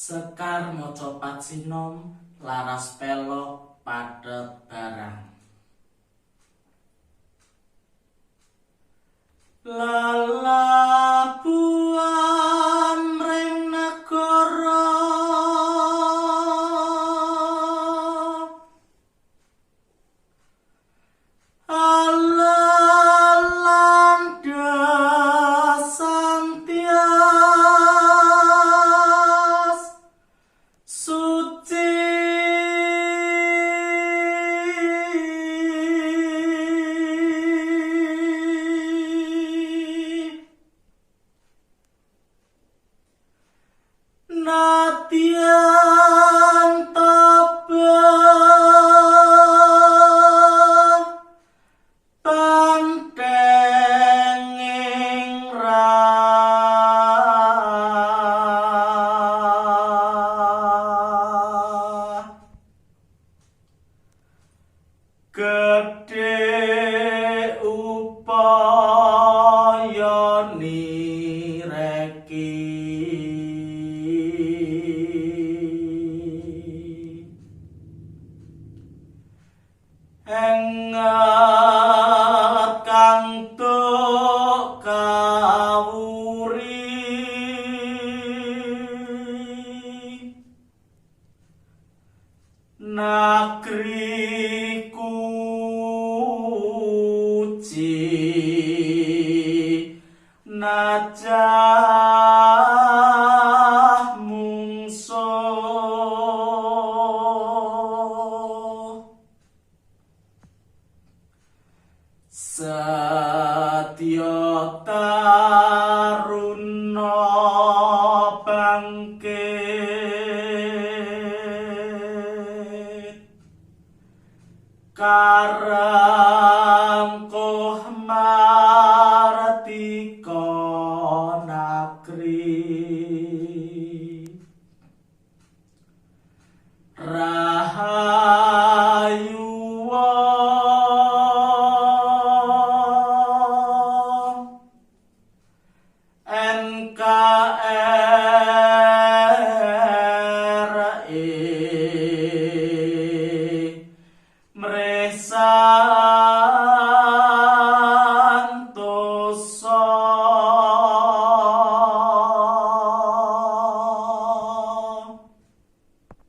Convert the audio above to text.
Sekar maca patsinom laras pelok padhet barang. Lalabuhan ring negara landasan tias suci. Nadyan tabah pantenging rah gedhe upaya nireki engat kantuk kawuri nagri kuci najah mungsuh Satya taruna bangkit karang